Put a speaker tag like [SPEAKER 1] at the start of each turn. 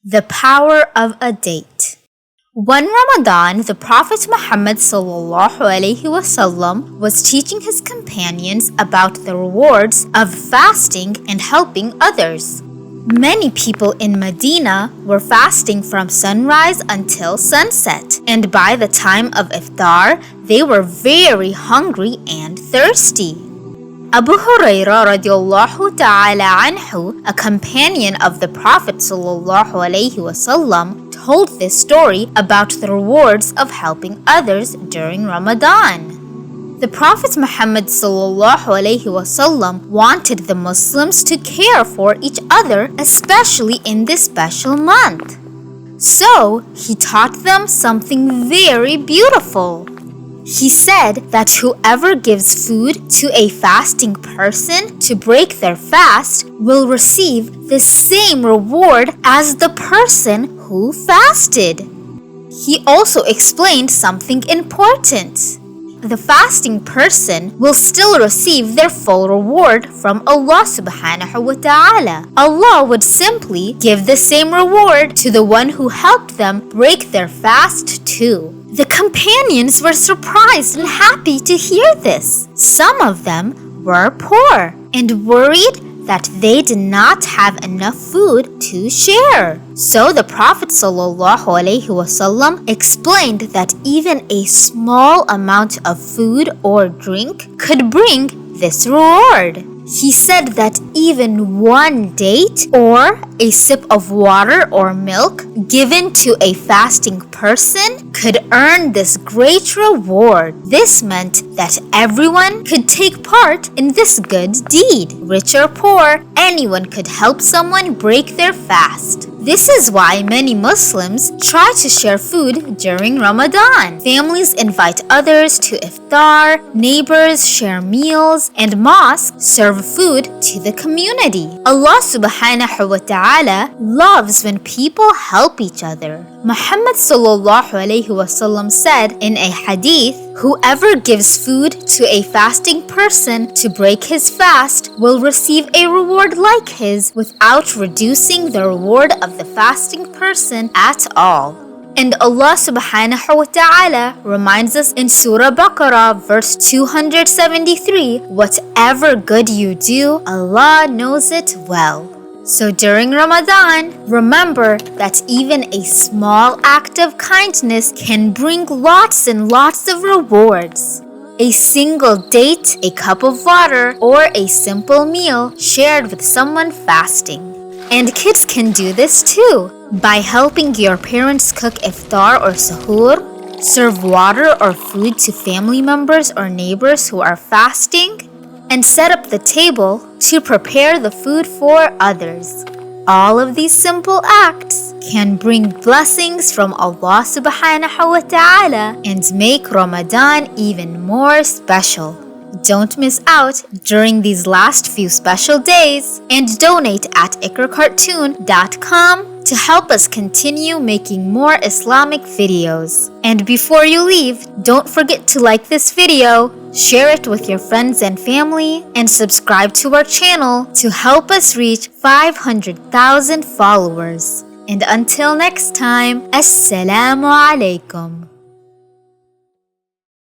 [SPEAKER 1] The power of a date. One Ramadan, the Prophet Muhammad ﷺ was teaching his companions about the rewards of fasting and helping others. Many people in Medina were fasting from sunrise until sunset, and by the time of iftar, they were very hungry and thirsty. Abu Huraira radiallahu ta'ala anhu, a companion of the Prophet ﷺ, told this story about the rewards of helping others during Ramadan. The Prophet Muhammad ﷺ wanted the Muslims to care for each other, especially in this special month. So, he taught them something very beautiful. He said that whoever gives food to a fasting person to break their fast will receive the same reward as the person who fasted. He also explained something important. The fasting person will still receive their full reward from Allah subhanahu wa ta'ala. Allah would simply give the same reward to the one who helped them break their fast too. The companions were surprised and happy to hear this. Some of them were poor and worried that they did not have enough food to share. So the Prophet ﷺ explained that even a small amount of food or drink could bring this reward. He said that even one date or a sip of water or milk given to a fasting person could earn this great reward. This meant that everyone could take part in this good deed. Rich or poor, anyone could help someone break their fast. This is why many Muslims try to share food during Ramadan. Families invite others to iftar, neighbors share meals, and mosques serve food to the community. Allah subhanahu wa ta'ala loves when people help each other. Muhammad ﷺ said in a hadith, whoever gives food to a fasting person to break his fast will receive a reward like his without reducing the reward of the fasting person at all. And Allah subhanahu wa ta'ala reminds us in Surah Baqarah verse 273, whatever good you do, Allah knows it well. So during Ramadan, remember that even a small act of kindness can bring lots and lots of rewards. A single date, a cup of water, or a simple meal shared with someone fasting. And kids can do this too, by helping your parents cook iftar or suhoor, serve water or food to family members or neighbors who are fasting, and set up the table to prepare the food for others. All of these simple acts can bring blessings from Allah subhanahu wa ta'ala and make Ramadan even more special. Don't miss out during these last few special days and donate at IQRAcartoon.com to help us continue making more Islamic videos. And before you leave, don't forget to like this video, share it with your friends and family, and subscribe to our channel to help us reach 500,000 followers. And until next time, Assalamu alaikum.